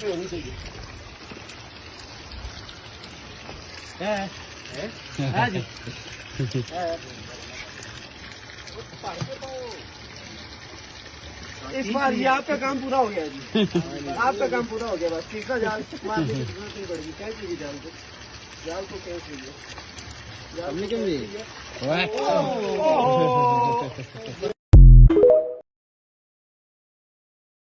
पे होनी चाहिए। है जी। इस बार ये आपका काम पूरा हो गया जी। आपका काम पूरा हो गया बस। तीसरा जाल मारने की जरूरत नहीं पड़ेगी। क्या कीजिए जाल को कैच कीजिए। जाल को